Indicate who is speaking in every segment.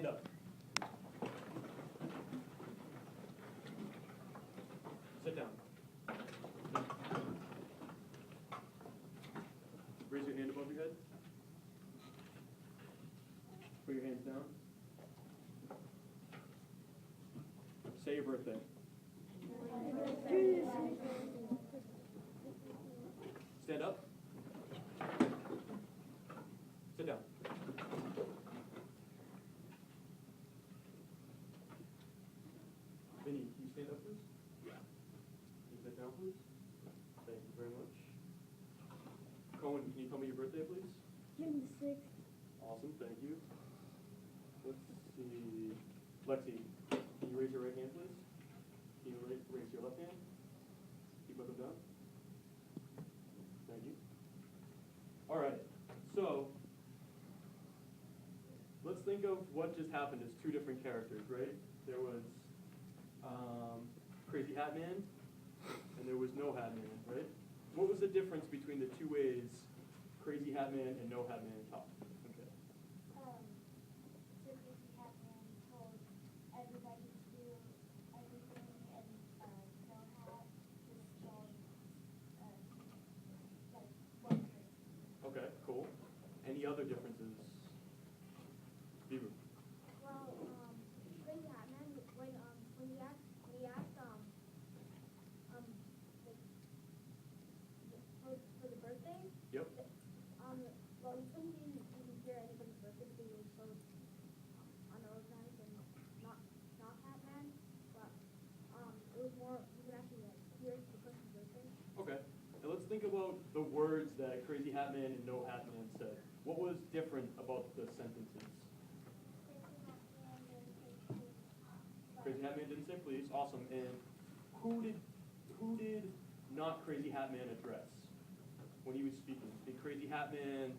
Speaker 1: stand up. Sit down. Raise your hand above your head. Put your hands down. Say your birthday. Stand up. Sit down. Vinny, can you stand up, please? Can you sit down, please? Thank you very much. Cohen, can you tell me your birthday, please?
Speaker 2: June the 6th.
Speaker 1: Awesome, thank you. Let's see. Lexi, can you raise your right hand, please? Can you raise your left hand? Keep them down. Thank you. All right, so let's think of what just happened as two different characters, right? There was Crazy Hat Man, and there was No Hat Man, right? What was the difference between the two ways Crazy Hat Man and No Hat Man talked? Okay.
Speaker 2: So Crazy Hat Man told everybody to do everything, and No Hat just told like one person.
Speaker 1: Okay, cool. Any other differences? Beaver.
Speaker 2: Well, Crazy Hat Man, when he asked like for the birthday.
Speaker 1: Yep.
Speaker 2: Well, he couldn't even hear anybody's birthday because he was so unorganized and not Hat Man. But it was more you could actually like hear the person's birthday.
Speaker 1: Okay. And let's think about the words that Crazy Hat Man and No Hat Man said. What was different about the sentences? Crazy Hat Man didn't say please. Awesome. And who did not Crazy Hat Man address when he was speaking? Did Crazy Hat Man,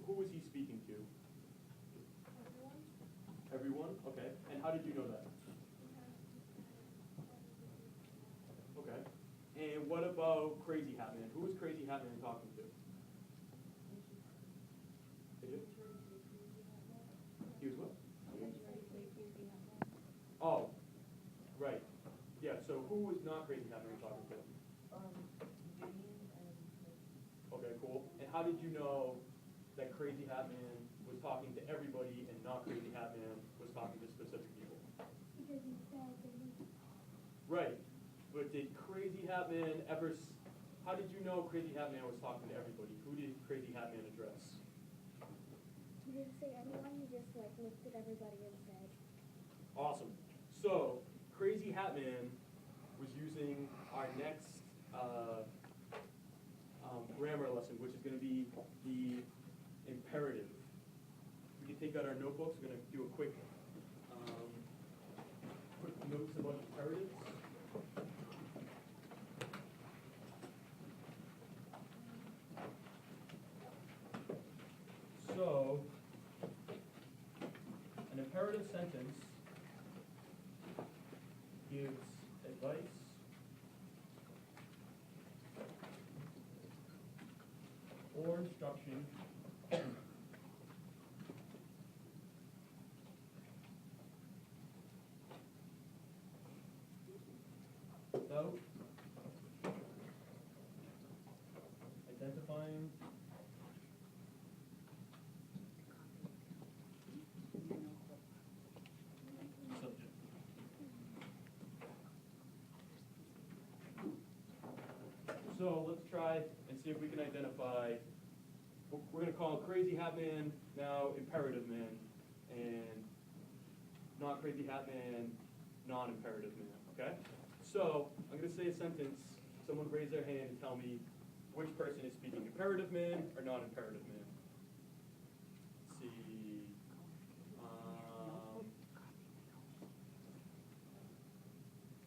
Speaker 1: who was he speaking to? Everyone? Okay. And how did you know that? Okay. And what about Crazy Hat Man? Who was Crazy Hat Man talking to? Did you? He was what? Oh, right. Yeah, so who was not Crazy Hat Man talking to? Okay, cool. And how did you know that Crazy Hat Man was talking to everybody and not Crazy Hat Man was talking to specific people?
Speaker 2: Because he said that he.
Speaker 1: Right. But did Crazy Hat Man ever, how did you know Crazy Hat Man was talking to everybody? Who did Crazy Hat Man address?
Speaker 2: He didn't say anyone. He just like looked at everybody and said.
Speaker 1: Awesome. So, Crazy Hat Man was using our next grammar lesson, which is going to be the imperative. We can take out our notebooks. We're going to do a quick notes about imperatives. So, an imperative sentence gives advice or instruction without identifying subject. So let's try and see if we can identify, we're going to call Crazy Hat Man now Imperative Man, and not Crazy Hat Man non-imperative man, okay? So I'm going to say a sentence, someone raise their hand and tell me which person is speaking, imperative man or non-imperative man. Let's see.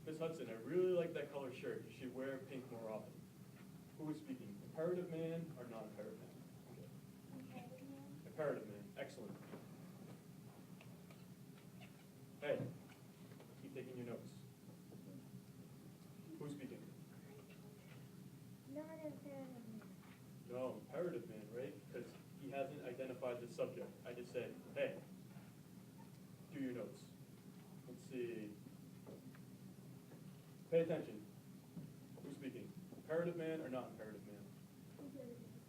Speaker 1: Miss Hudson, I really like that color shirt. You should wear pink more often. Who is speaking, imperative man or non-imperative man? Okay. Imperative man, excellent. Hey, keep taking your notes. Who's speaking?
Speaker 2: Not imperative man.
Speaker 1: No, imperative man, right? Because he hasn't identified the subject. I just said, hey, Pay attention. Who's speaking? Imperative man or not imperative man?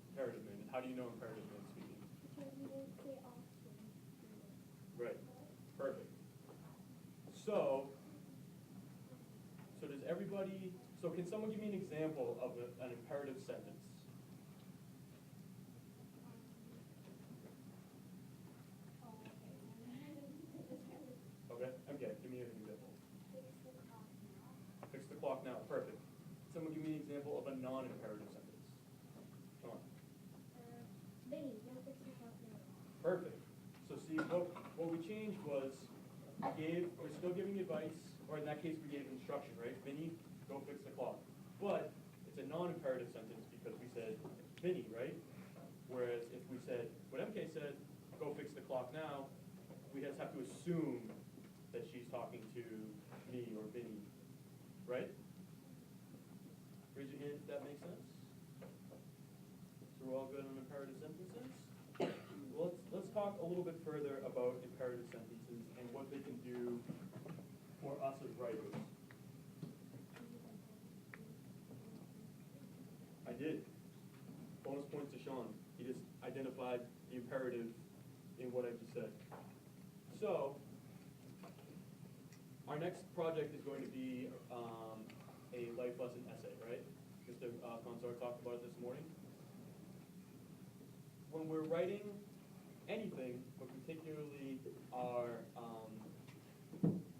Speaker 1: Imperative man. And how do you know imperative man speaking?
Speaker 2: Because you didn't say Austin.
Speaker 1: Right. Perfect. So does everybody, so can someone give me an example of an imperative sentence? Okay, give me an example. Fix the clock now, perfect. Someone give me an example of a non-imperative sentence. Come on.
Speaker 2: Benny, no fix the clock now.
Speaker 1: Perfect. So see, what we changed was, we're still giving advice, or in that case we gave instruction, right? Vinny, go fix the clock. But it's a non-imperative sentence because we said Vinny, right? Whereas if we said, what MK said, go fix the clock now, we just have to assume that she's talking to me or Vinny, right? Raise your hand if that makes sense. So we're all good on imperative sentences? Well, let's talk a little bit further about imperative sentences and what they can do for us as writers. I did. Bonus points to Sean. He just identified the imperative in what I just said. So, our next project is going to be a life lesson essay, right? Mr. Consor talked about it this morning. When we're writing anything, but particularly our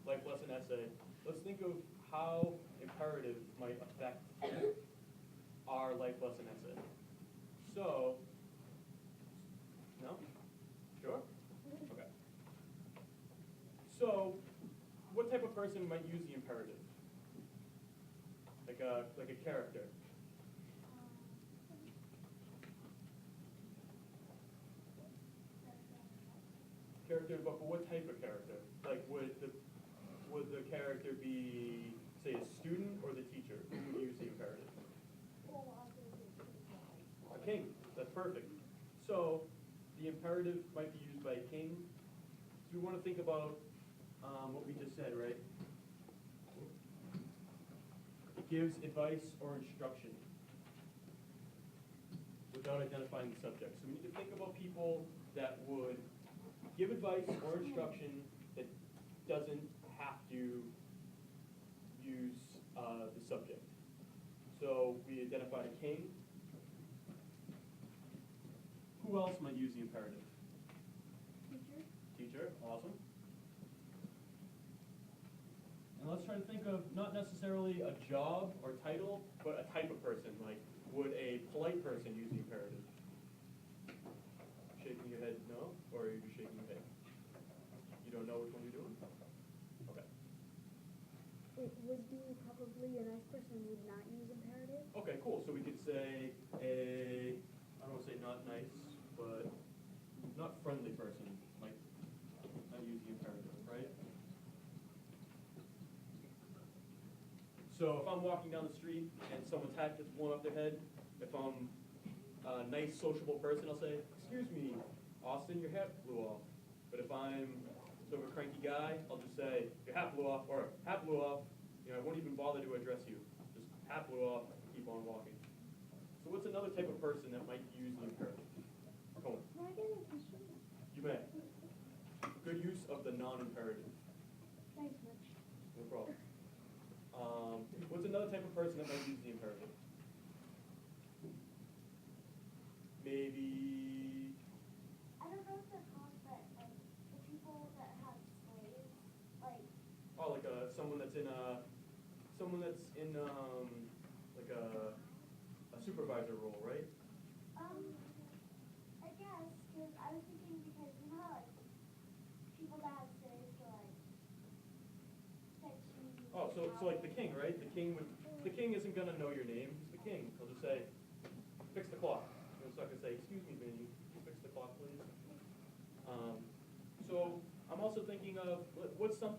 Speaker 1: life lesson essay, let's think of how imperative might affect our life lesson essay. So, no? Sure? Okay. So, what type of person might use the imperative? Like a character. Character, but what type of character? Like, would the character be, say, a student or the teacher? Who would use the imperative? A king. That's perfect. So, the imperative might be used by a king. So we want to think about what we just said, right? It gives advice or instruction without identifying the subject. So we need to think about people that would give advice or instruction that doesn't have to use the subject. So we identified a king. Who else might use the imperative?
Speaker 2: Teacher.
Speaker 1: Teacher, awesome. And let's try to think of not necessarily a job or title, but a type of person. Like, would a polite person use the imperative? Shaking your head no, or are you just shaking your head? You don't know which one you're doing? Okay.
Speaker 2: It would be probably a nice person would not use imperative.
Speaker 1: Okay, cool. So we could say I don't want to say not nice, but not friendly person. Like, not use the imperative, right? So if I'm walking down the street and someone's hat gets blown off their head, if I'm a nice, sociable person, I'll say, "Excuse me, Austin, your hat blew off." But if I'm sort of a cranky guy, I'll just say, "Your hat blew off," or "Hat blew off." You know, I won't even bother to address you. Just hat blew off and keep on walking. So what's another type of person that might use the imperative? Come on.
Speaker 2: Can I get a question?
Speaker 1: You may. Good use of the non-imperative.
Speaker 2: Thanks much.
Speaker 1: No problem. What's another type of person that might use the imperative? Maybe.
Speaker 2: I don't know if they're called, but like the people that have slaves, like.
Speaker 1: Oh, like someone that's in like a supervisor role, right?
Speaker 2: I guess because I was thinking because you know how like people that have slaves to like fetch you.
Speaker 1: Oh, so like the king, right? The king isn't gonna know your name. He's the king. He'll just say, "Fix the clock." He's not gonna say, "Excuse me, Vinny, can you fix the clock, please?" So I'm also thinking of what's a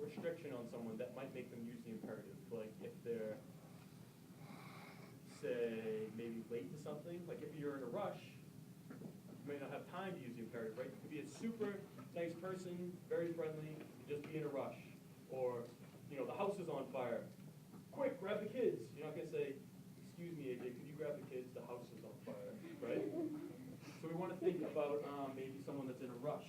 Speaker 1: restriction on someone that might make them use the imperative, like if they're, say, maybe late to something. Like if you're in a rush, you may not have time to use the imperative, right? You could be a super nice person, very friendly, just be in a rush. Or, the house is on fire. Quick, grab the kids. You're not gonna say, excuse me, AJ, could you grab the kids? The house is on fire, right? So we want to think about maybe someone that's in a rush.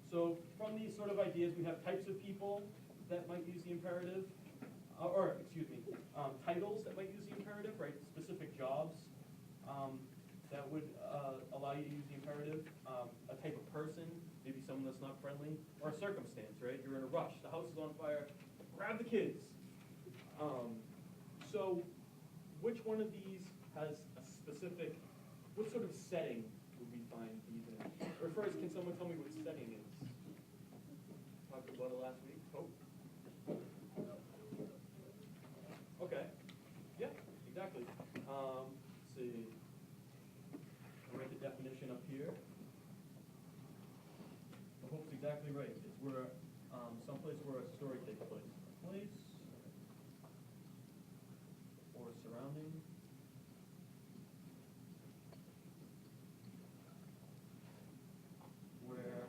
Speaker 1: So from these sort of ideas, we have types of people that might use the imperative, titles that might use the imperative, right? Specific jobs that would allow you to use the imperative. A type of person, maybe someone that's not friendly, or a circumstance, right? You're in a rush. The house is on fire. Grab the kids. So which one of these has a specific, what sort of setting would we find these in? Or first, can someone tell me what setting is? Talked about it last week. Oh. Okay. Yeah, exactly. Let's see. I'll write the definition up here. I hope it's exactly right. It's where someplace where a story takes place. A place or surrounding where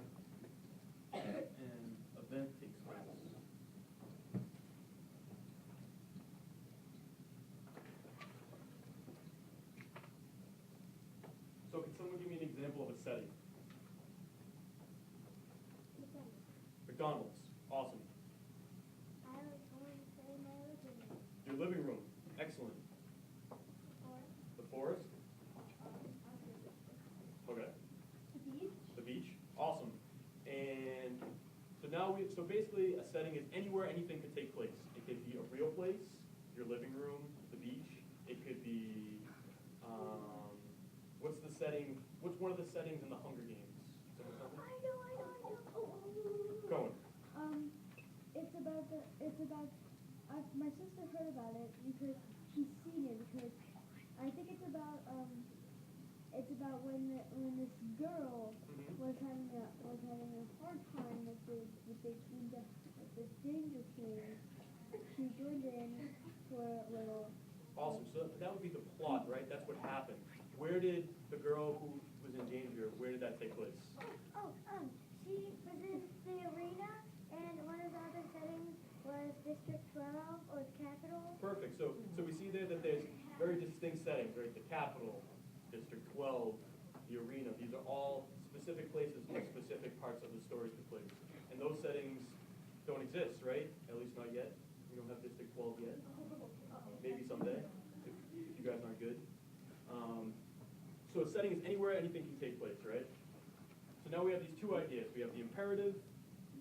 Speaker 1: an event takes place. So can someone give me an example of a setting? McDonald's. Awesome.
Speaker 2: I was going to say my living room.
Speaker 1: Your living room. Excellent. The forest? Okay.
Speaker 2: The beach.
Speaker 1: The beach? Awesome. And so basically a setting is anywhere anything could take place. It could be a real place, your living room, the beach. It could be, what's one of the settings in the Hunger Games? Someone tell me?
Speaker 2: I know.
Speaker 1: Go on.
Speaker 2: It's about, my sister heard about it because she's seen it because I think it's about when this girl was having a hard time with the Danger King. She joined in for a little.
Speaker 1: Awesome. So that would be the plot, right? That's what happened. Where did the girl who was in danger, where did that take place?
Speaker 2: She was in the arena, and one of the other settings was District 12 or the Capitol.
Speaker 1: Perfect. So we see there that there's very distinct settings, right? The Capitol, District 12, the arena. These are all specific places where specific parts of the story took place. And those settings don't exist, right? At least not yet. We don't have District 12 yet. Maybe someday, if you guys aren't good. So a setting is anywhere anything can take place, right? So now we have these two ideas. We have the imperative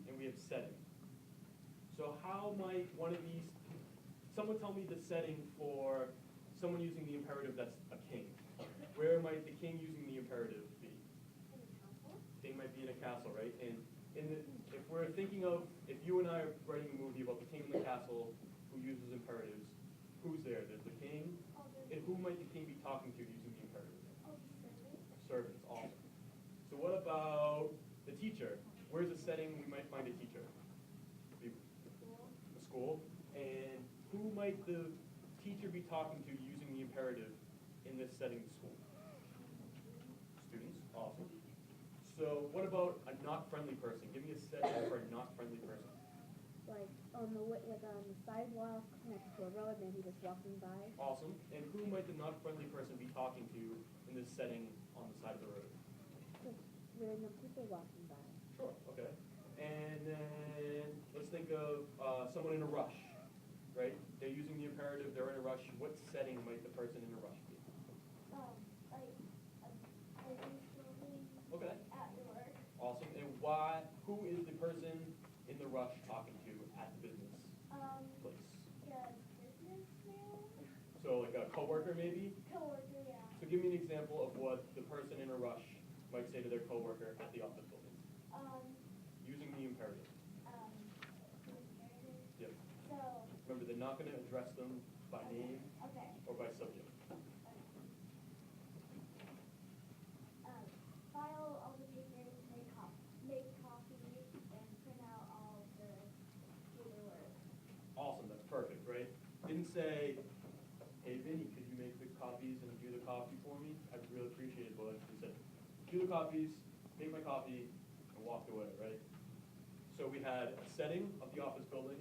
Speaker 1: and we have setting. So how might one of these, someone tell me the setting for someone using the imperative that's a king. Where might the king using the imperative be? King might be in a castle, right? And if we're thinking of, if you and I are writing a movie about the king in the castle who uses imperatives, who's there? There's the king. And who might the king be talking to using the imperative? Servants. Awesome. So what about the teacher? Where's a setting we might find a teacher? The school. And who might the teacher be talking to using the imperative in this setting, the school? Students. Awesome. So what about a not friendly person? Give me a setting for a not friendly person.
Speaker 2: Like on the sidewalk next to a road, maybe just walking by.
Speaker 1: Awesome. And who might the not friendly person be talking to in this setting on the side of the road?
Speaker 2: Just random people walking by.
Speaker 1: Sure. Okay. And then let's think of someone in a rush, right? They're using the imperative. They're in a rush. What setting might the person in a rush be? Okay.
Speaker 2: At work.
Speaker 1: Awesome. And who is the person in the rush talking to at the business place?
Speaker 2: Yeah, businessman.
Speaker 1: So like a coworker maybe?
Speaker 2: Coworker, yeah.
Speaker 1: So give me an example of what the person in a rush might say to their coworker at the office building. Using the imperative.
Speaker 2: Imperative.
Speaker 1: Yep.
Speaker 2: So.
Speaker 1: Remember, they're not going to address them by name
Speaker 2: Okay.
Speaker 1: or by subject.
Speaker 2: File all the papers, make coffee, and print out all the paperwork.
Speaker 1: Awesome, that's perfect, right? Didn't say, hey Vinny, could you make the copies and do the coffee for me? I'd really appreciate it, but he said, do the copies, make my coffee, and walked away, right? So we had a setting of the office building.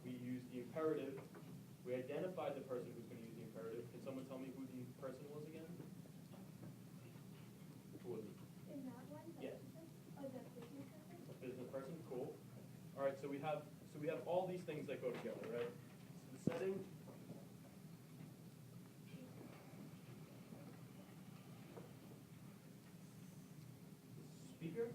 Speaker 1: We used the imperative. We identified the person who's going to use the imperative. Can someone tell me who the person was again? Who was it?
Speaker 2: In that one,
Speaker 1: Yeah.
Speaker 2: the business person.
Speaker 1: A business person. Cool. All right. So we have all these things that go together, right? So the setting. Speaker.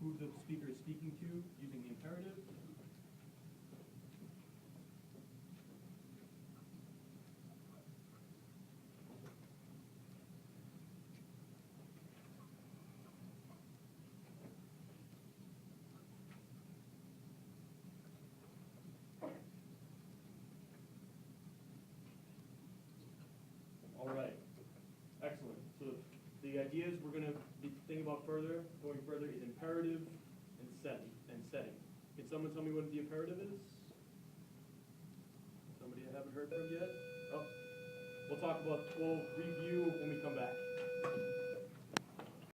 Speaker 1: Who the speaker is speaking to using the imperative. All right. Excellent. So the ideas we're going to be thinking about going further, is imperative and setting. Can someone tell me what the imperative is? Somebody I haven't heard from yet? Oh, we'll review when we come back.